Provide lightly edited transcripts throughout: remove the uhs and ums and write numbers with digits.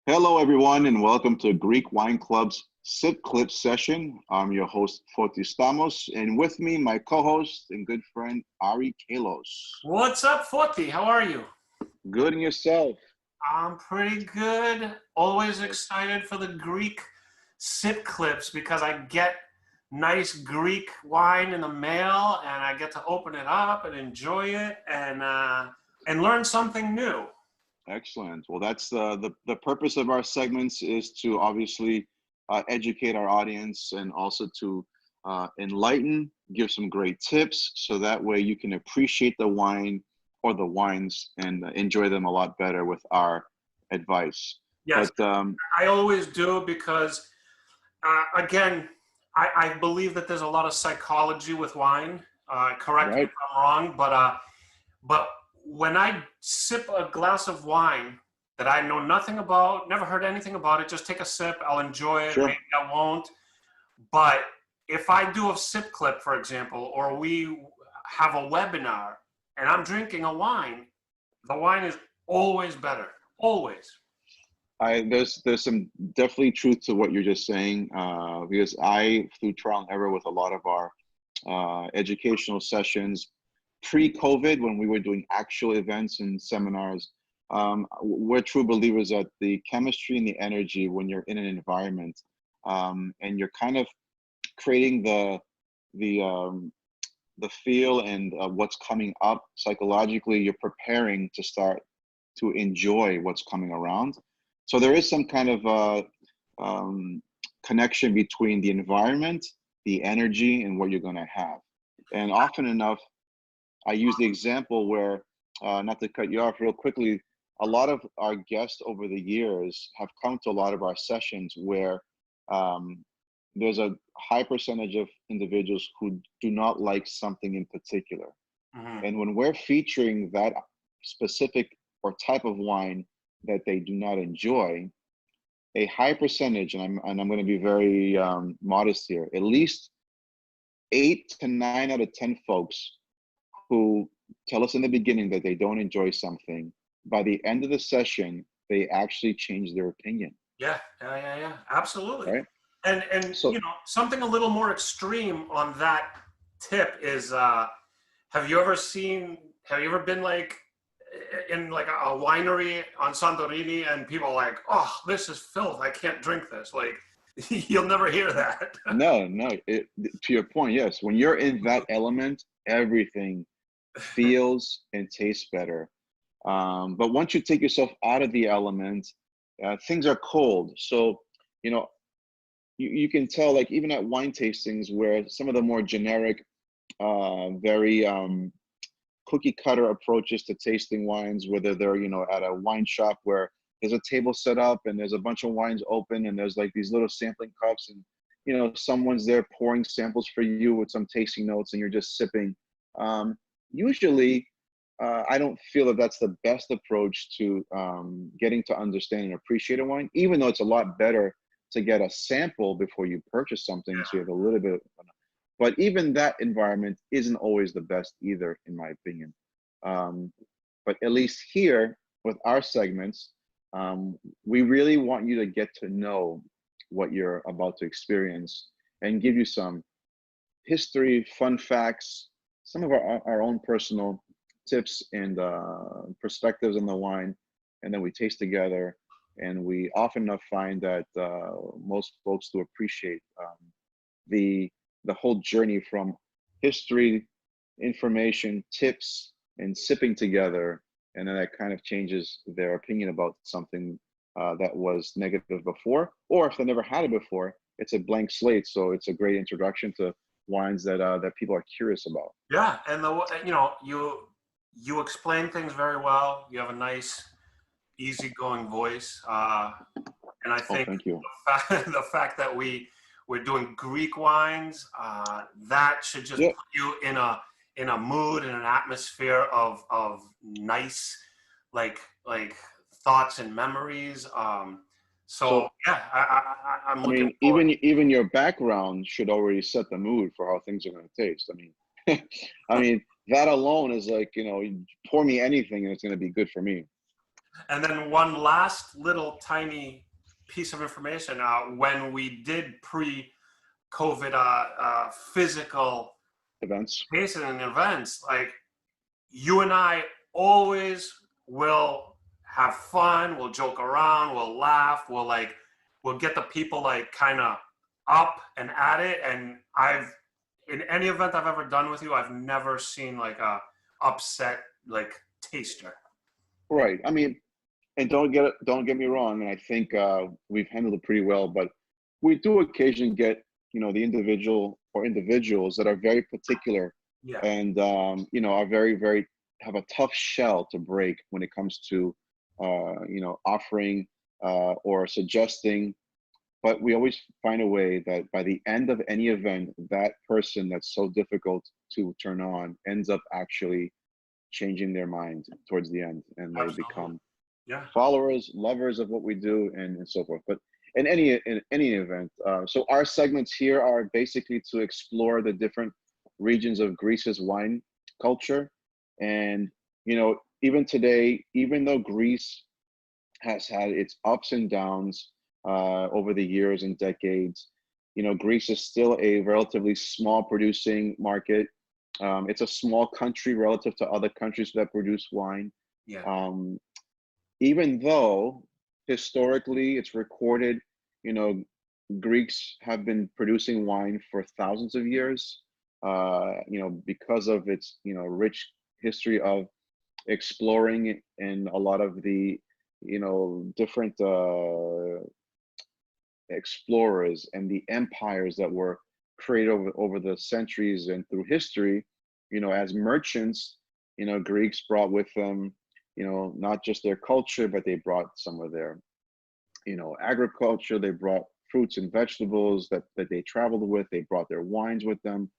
Hello, everyone, and welcome to Greek Wine Club's Sip Clip session. I'm your host, Foti and with me, my co-host and good friend, Ari Kalos. What's up, Foti? How are you? Good, and yourself? I'm pretty good. Always excited for the Greek Sip Clips because I get nice Greek wine in the mail and I get to open it up and enjoy it and learn something new. Excellent. Well, that's the purpose of our segments is to obviously educate our audience and also to enlighten, give some great tips, so that way you can appreciate the wine or the wines and enjoy them a lot better with our advice. Yes, but, I always do because, again, I believe that there's a lot of psychology with wine. Correct me if I'm wrong, but when I sip a glass of wine that I know nothing about, never heard anything about it, just take a sip, I'll enjoy it, maybe I won't. But if I do a sip clip, for example, or we have a webinar and I'm drinking a wine, the wine is always better, always. There's some definitely truth to what you're just saying, because I, through trial and error with a lot of our educational sessions, pre-COVID, when we were doing actual events and seminars, we're true believers that the chemistry and the energy when you're in an environment and you're kind of creating the feel and what's coming up psychologically, you're preparing to start to enjoy what's coming around. So there is some kind of connection between the environment, the energy, and what you're going to have. And often enough, I use the example where, not to cut you off real quickly, a lot of our guests over the years have come to a lot of our sessions where there's a high percentage of individuals who do not like something in particular. Mm-hmm. And when we're featuring that specific or type of wine that they do not enjoy, a high percentage, and I'm going to be very modest here, at least 8 to 9 out of 10 folks who tell us in the beginning that they don't enjoy something, by the end of the session, they actually change their opinion. Yeah, absolutely. Right? And so, you know, something a little more extreme on that tip is, have you ever been like in like a winery on Santorini and people are like, oh, this is filth, I can't drink this. Like, you'll never hear that. No, to your point, yes. When you're in that element, everything feels and tastes better. But once you take yourself out of the element, things are cold. So, you know, you can tell, like even at wine tastings where some of the more generic, very cookie cutter approaches to tasting wines, whether they're, you know, at a wine shop where there's a table set up and there's a bunch of wines open and there's like these little sampling cups and, you know, someone's there pouring samples for you with some tasting notes and you're just sipping. Usually, I don't feel that that's the best approach to getting to understand and appreciate a wine, even though it's a lot better to get a sample before you purchase something, so you have a little bit of, but even that environment isn't always the best either, in my opinion. But at least here with our segments, we really want you to get to know what you're about to experience and give you some history, fun facts, some of our own personal tips and perspectives on the wine, and then we taste together. And we often enough find that most folks do appreciate the whole journey from history, information, tips, and sipping together, and then that kind of changes their opinion about something that was negative before, or if they never had it before, it's a blank slate. So it's a great introduction to wines that that people are curious about. Yeah, and you know, you explain things very well. You have a nice, easygoing voice, and I think thank you. The fact that we're doing Greek wines, that should just put you in a mood and an atmosphere of nice, like thoughts and memories. So yeah, I'm looking. I mean, even your background should already set the mood for how things are going to taste. I mean, I mean, that alone is like, you know, you pour me anything and it's going to be good for me. And then one last little tiny piece of information. When we did pre-COVID physical Events. tasting and events, like you and I always will have fun, we'll joke around, we'll laugh, we'll get the people like kind of up and at it. And in any event I've ever done with you, I've never seen like a upset like taster. Right. I mean, and don't get me wrong, and I think we've handled it pretty well, but we do occasionally get, you know, the individual or individuals that are very particular Yeah. and you know, are very, very have a tough shell to break when it comes to you know, offering or suggesting. But we always find a way that by the end of any event, that person that's so difficult to turn on ends up actually changing their mind towards the end, and they Absolutely. become Yeah. followers, lovers of what we do, and so forth. But in any event, so our segments here are basically to explore the different regions of Greece's wine culture. And you know, even today, even though Greece has had its ups and downs over the years and decades, you know, Greece is still a relatively small producing market. It's a small country relative to other countries that produce wine. Yeah. Even though historically it's recorded, you know, Greeks have been producing wine for thousands of years, you know, because of its, you know, rich history of exploring and a lot of the, you know, different explorers and the empires that were created over the centuries and through history. You know, as merchants, you know, Greeks brought with them, you know, not just their culture, but they brought some of their, you know, agriculture. They brought fruits and vegetables that they traveled with. They brought their wines with them,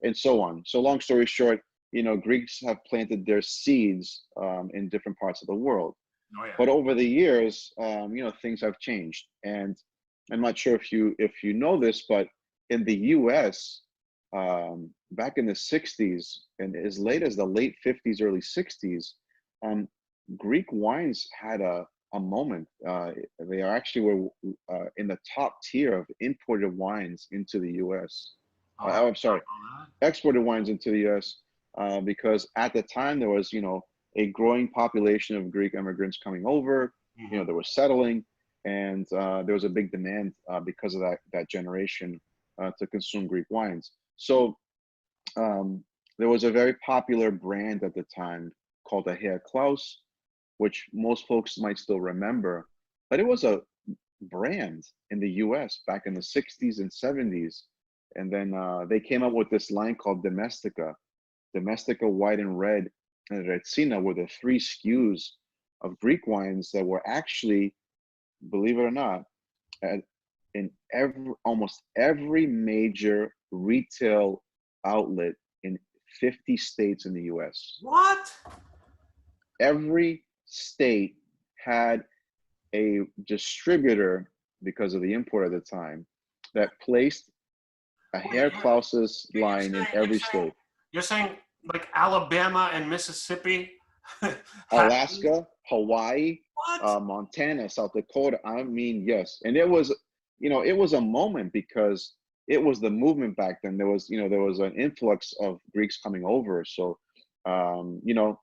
and so on. So long story short, you know, Greeks have planted their seeds in different parts of the world. Oh yeah. But over the years, you know, things have changed. And I'm not sure if you know this, but in the U.S., back in the 60s and as late as the late 50s, early 60s, Greek wines had a moment. They actually were in the top tier of imported wines into the U.S. Oh, I'm sorry, exported wines into the U.S. Because at the time there was, you know, a growing population of Greek immigrants coming over. mm-hmm. You know, they were settling, and there was a big demand because of that generation to consume Greek wines. So there was a very popular brand at the time called the Herr Klaus, which most folks might still remember, but it was a brand in the US back in the 60s and 70s. And then they came up with this line called Domestica White and Red, and Retsina were the three SKUs of Greek wines that were actually, believe it or not, in almost every major retail outlet in 50 states in the US. What? Every state had a distributor, because of the import at the time, that placed a Herr Klaus's line in every state. You're saying like Alabama and Mississippi? Alaska, Hawaii, What? Montana, South Dakota. I mean, yes. And it was, you know, it was a moment because it was the movement back then. There was, you know, there was an influx of Greeks coming over. So, you know,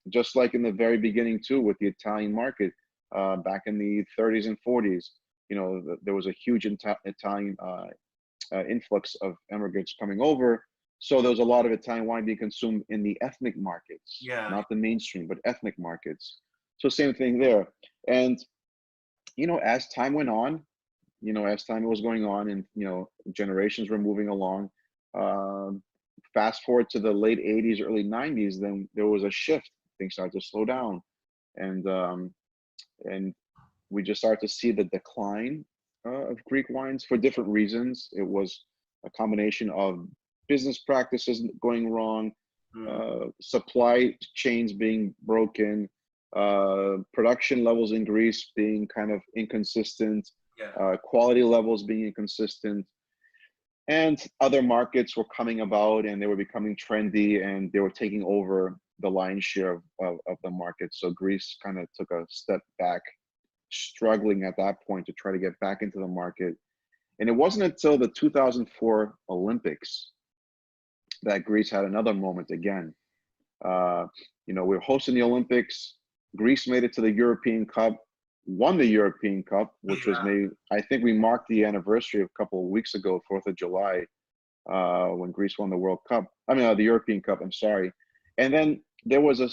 just like in the very beginning too, with the Italian market back in the 30s and 40s, you know, there was a huge Italian influx of immigrants coming over. So there was a lot of Italian wine being consumed in the ethnic markets, Yeah. not the mainstream, but ethnic markets. So same thing there. And, you know, as time went on, you know, as time was going on and, you know, generations were moving along, fast forward to the late 80s, early 90s, then there was a shift. Things started to slow down. And we just started to see the decline of Greek wines for different reasons. It was a combination of business practices going wrong, supply chains being broken, production levels in Greece being kind of inconsistent, Yeah. quality levels being inconsistent. And other markets were coming about, and they were becoming trendy, and they were taking over the lion's share of the market. So Greece kind of took a step back, struggling at that point to try to get back into the market. And it wasn't until the 2004 Olympics that Greece had another moment again. We were hosting the Olympics. Greece made it to the European Cup, won the European Cup, which was made. I think we marked the anniversary a couple of weeks ago, 4th of July, when Greece won the World Cup. The European Cup. I'm sorry. And then there was a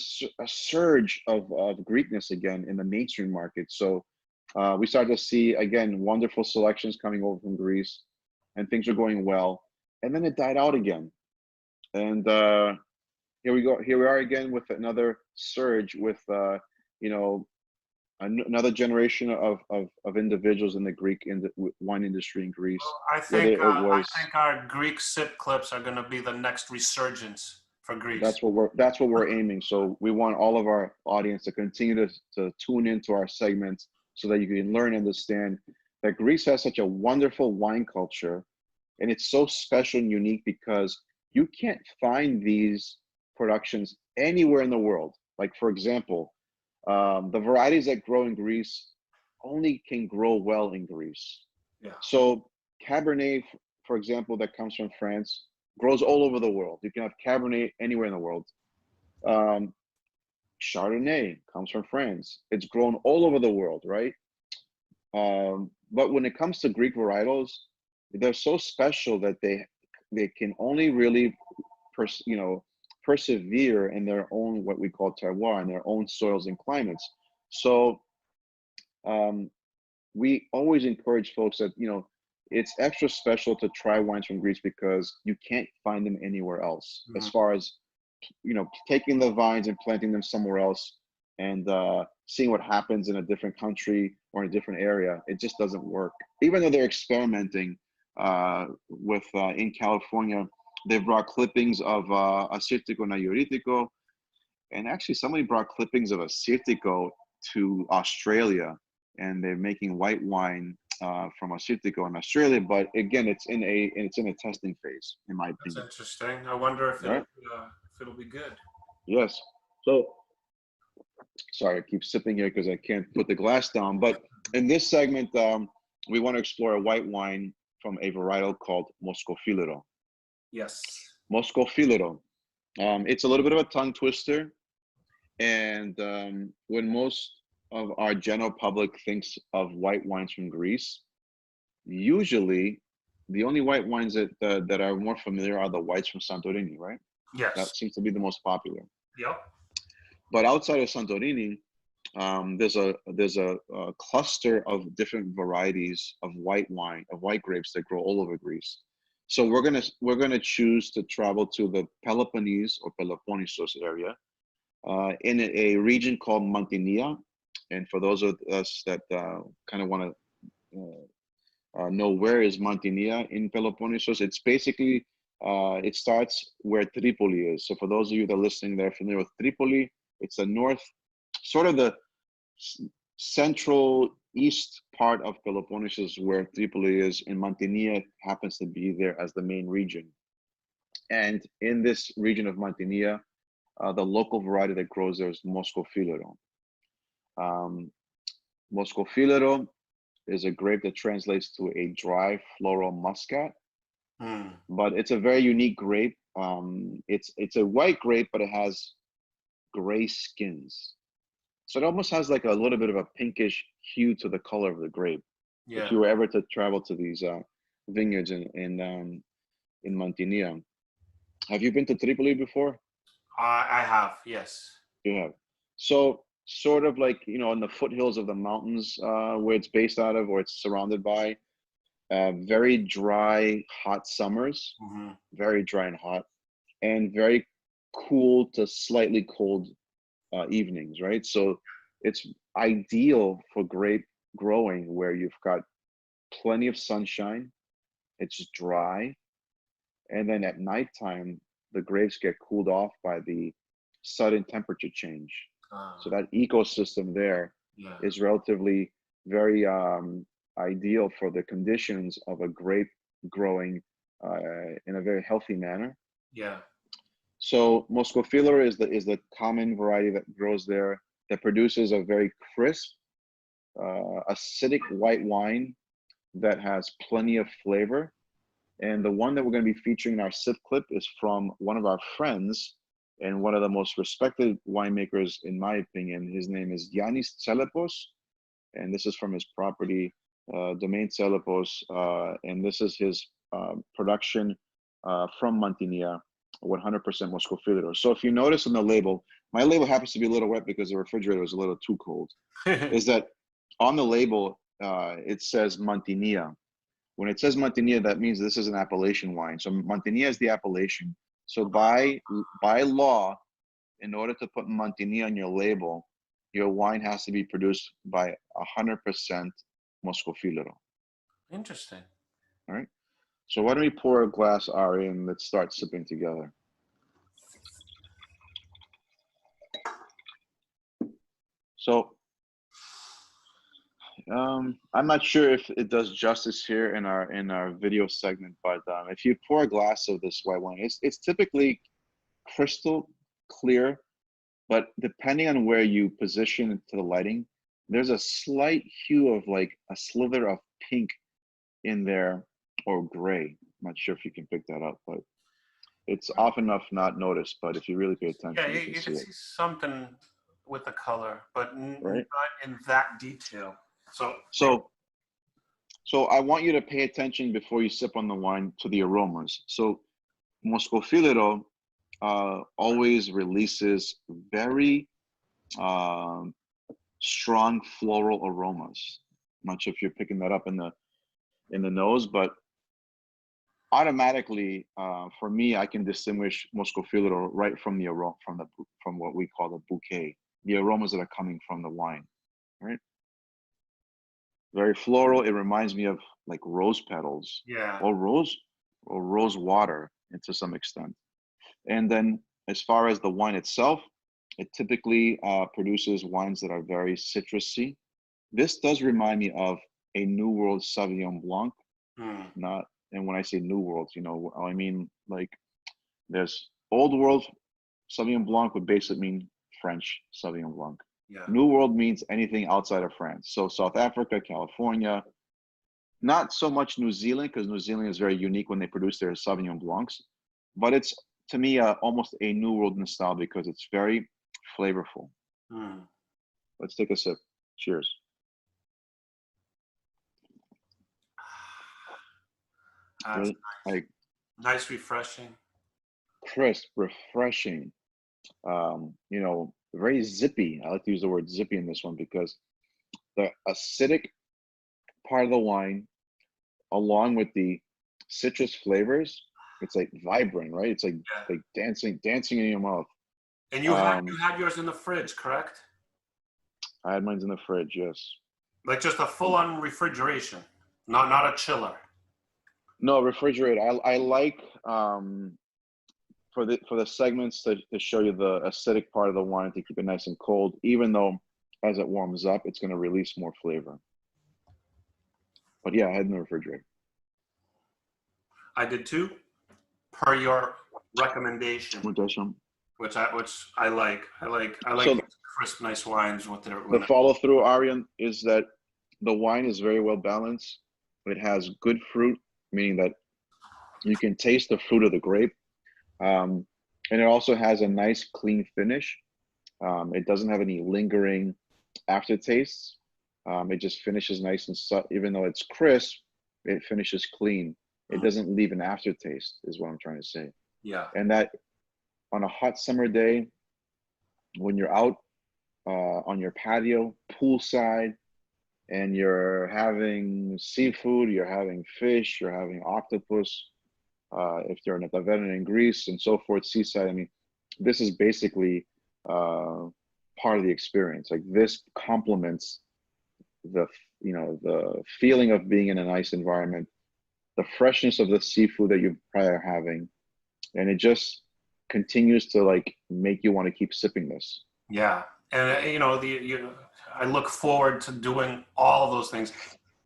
surge of Greekness again in the mainstream market. So we started to see again wonderful selections coming over from Greece, and things were going well. And then it died out again. And here we go. Here we are again with another surge with another generation of individuals in the Greek wine industry in Greece. I think our Greek sip clips are going to be the next resurgence for Greece. That's what we're aiming. So we want all of our audience to continue to tune into our segments so that you can learn and understand that Greece has such a wonderful wine culture, and it's so special and unique because you can't find these productions anywhere in the world. Like, for example, the varieties that grow in Greece only can grow well in Greece. Yeah. So Cabernet, for example, that comes from France, grows all over the world. You can have Cabernet anywhere in the world. Chardonnay comes from France. It's grown all over the world, right? But when it comes to Greek varietals, they're so special that they can only really persevere in their own, what we call terroir, in their own soils and climates. So we always encourage folks that, it's extra special to try wines from Greece because you can't find them anywhere else. As far as, taking the vines and planting them somewhere else and seeing what happens in a different country or in a different area, it just doesn't work. Even though they're experimenting with in California, they brought clippings of Assyrtiko Nagioritiko, and actually somebody brought clippings of Assyrtiko to Australia, and they're making white wine from Assyrtiko in Australia. But again, it's in a testing phase, in my opinion. That's interesting. I wonder if it'll be good. Yes. So, sorry, I keep sipping here because I can't put the glass down. But in this segment, we want to explore a white wine from a varietal called Moschofilero. Yes. Moschofilero. It's a little bit of a tongue twister. And when most of our general public thinks of white wines from Greece, usually the only white wines that are more familiar are the whites from Santorini, right? Yes. That seems to be the most popular. Yep. But outside of Santorini, there's a cluster of different varieties of white wine, of white grapes that grow all over Greece. So we're gonna choose to travel to the Peloponese or Peloponnesos area in a region called Mantinia. And for those of us that kind of want to know where is Mantinia in Peloponnesos, it's basically it starts where Tripoli is. So for those of you that are listening, that are familiar with Tripoli, it's the north, sort of the central east part of Peloponnesos where Tripoli is, and Mantinia happens to be there as the main region. And in this region of Mantinia, the local variety that grows there is Moschofilero. Moschofilero is a grape that translates to a dry floral muscat, but it's a very unique grape. It's a white grape, but it has gray skins. So it almost has like a little bit of a pinkish hue to the color of the grape. Yeah. If you were ever to travel to these vineyards in Mantinia. Have you been to Tripoli before? I have, yes. You have. So sort of like, in the foothills of the mountains where it's based out of, or it's surrounded by, very dry, hot summers, very dry and hot, and very cool to slightly cold evenings, right? So it's ideal for grape growing where you've got plenty of sunshine, it's dry, and then at nighttime, the grapes get cooled off by the sudden temperature change. So that ecosystem there is relatively very ideal for the conditions of a grape growing in a very healthy manner. Yeah. So Moschofilero is the common variety that grows there, that produces a very crisp, acidic white wine that has plenty of flavor. And the one that we're going to be featuring in our sip clip is from one of our friends and one of the most respected winemakers, in my opinion. His name is Yiannis Tselepos, and this is from his property, Domain Tselepos, and this is his production from Mantinia, 100% Moschofilero. So if you notice on the label, my label happens to be a little wet because the refrigerator was a little too cold, is that on the label, it says Mantinia. When it says Mantinia, that means this is an appellation wine. So Mantinia is the appellation. So by law, in order to put Mantinia on your label, your wine has to be produced by 100% Moschofilero. Interesting. All right. So why don't we pour a glass, Ari, and let's start sipping together. So I'm not sure if it does justice here in our video segment, but if you pour a glass of this white wine, it's typically crystal clear, but depending on where you position it to the lighting, there's a slight hue of like a slither of pink in there, or gray. I'm not sure if you can pick that up, but it's often enough not noticed. But if you really pay attention, Yeah, you can see something with the color, but right? not in that detail. So I want you to pay attention before you sip on the wine to the aromas. So Moschofilero always releases very strong floral aromas. I'm not sure if you're picking that up in the nose, but automatically for me, I can distinguish Moschofilero right from the aroma, from what we call the bouquet, the aromas that are coming from the wine, right? Very floral. It reminds me of like rose petals, or rose water, and to some extent. And then as far as the wine itself, it typically produces wines that are very citrusy. This does remind me of a New World Sauvignon Blanc. And when I say New World, I mean like there's Old World Sauvignon Blanc would basically mean French Sauvignon Blanc. Yeah. New World means anything outside of France. So South Africa, California, not so much New Zealand, because New Zealand is very unique when they produce their Sauvignon Blancs, but it's, to me, almost a New World in style because it's very flavorful. Let's take a sip. Cheers. That's nice. Nice, refreshing. Crisp, refreshing. Very zippy. I like to use the word zippy in this one because the acidic part of the wine, along with the citrus flavors, it's like vibrant, right? It's like dancing in your mouth. And you had yours in the fridge, correct? I had mine in the fridge, yes. Like just a full-on refrigeration, not a chiller. No, refrigerator. I like for the segments to show you the acidic part of the wine, to keep it nice and cold, even though as it warms up, it's going to release more flavor. But yeah, I had in the refrigerator. I did too, per your recommendation, which I like. I like crisp, nice wines with their. The follow through, Arian, is that the wine is very well balanced. It has good fruit, meaning that you can taste the fruit of the grape. And it also has a nice clean finish. It doesn't have any lingering aftertastes. It just finishes nice and even though it's crisp, it finishes clean. It doesn't leave an aftertaste, is what I'm trying to say. Yeah. And that on a hot summer day, when you're out on your patio, poolside, and you're having seafood, you're having fish, you're having octopus, if you're in a taverna in Greece and so forth, seaside, I mean, this is basically part of the experience. Like this complements the feeling of being in a nice environment, the freshness of the seafood that you probably are having, and it just continues to like make you want to keep sipping this. Yeah, and I look forward to doing all of those things,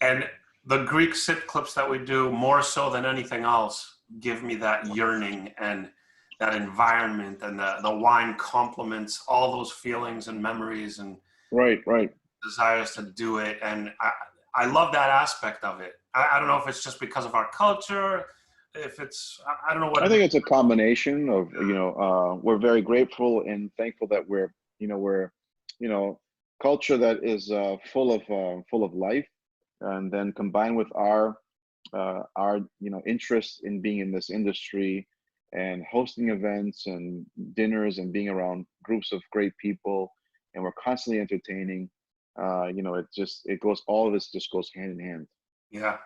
and the Greek sip clips that we do, more so than anything else, give me that yearning, and that environment, and the wine complements all those feelings and memories and Right, right. desires to do it. And I love that aspect of it. I don't know if it's just because of our culture, if it's, I don't know what I it think is. it's a combination of, we're very grateful and thankful that we're, you know, culture that is full of life, and then combined with our interest in being in this industry and hosting events and dinners and being around groups of great people, and we're constantly entertaining. All of this just goes hand in hand. Yeah.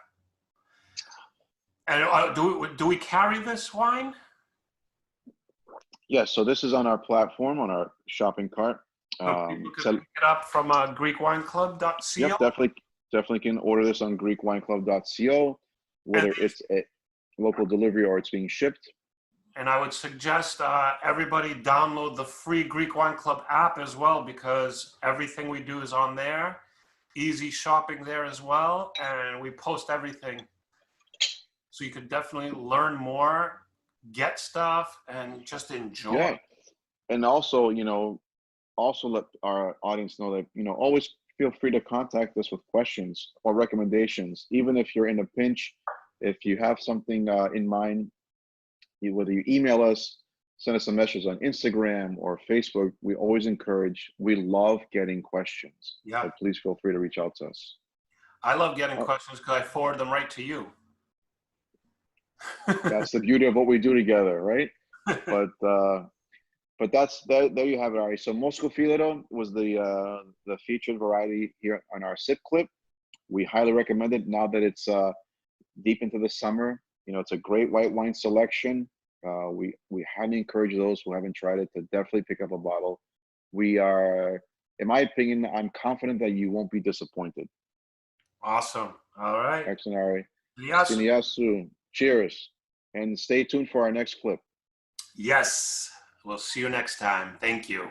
And do we carry this wine? Yes, so this is on our platform, on our shopping cart. So people can pick it up from GreekWineClub.co. Yep, definitely can order this on GreekWineClub.co, whether it's a local delivery or it's being shipped. And I would suggest everybody download the free Greek Wine Club app as well, because everything we do is on there. Easy shopping there as well, and we post everything. So you could definitely learn more, get stuff, and just enjoy. Yeah, and also, also let our audience know that, always feel free to contact us with questions or recommendations, even if you're in a pinch. If you have something in mind, whether you email us, send us a message on Instagram or Facebook, we love getting questions. Yeah. So please feel free to reach out to us. I love getting questions because I forward them right to you. That's the beauty of what we do together, right? But there you have it, Ari. So Moschofilero was the featured variety here on our sip clip. We highly recommend it now that it's deep into the summer. It's a great white wine selection. We highly encourage those who haven't tried it to definitely pick up a bottle. We are, in my opinion, I'm confident that you won't be disappointed. Awesome. All right. Excellent, Ari. Yasu. Cheers. And stay tuned for our next clip. Yes. We'll see you next time. Thank you.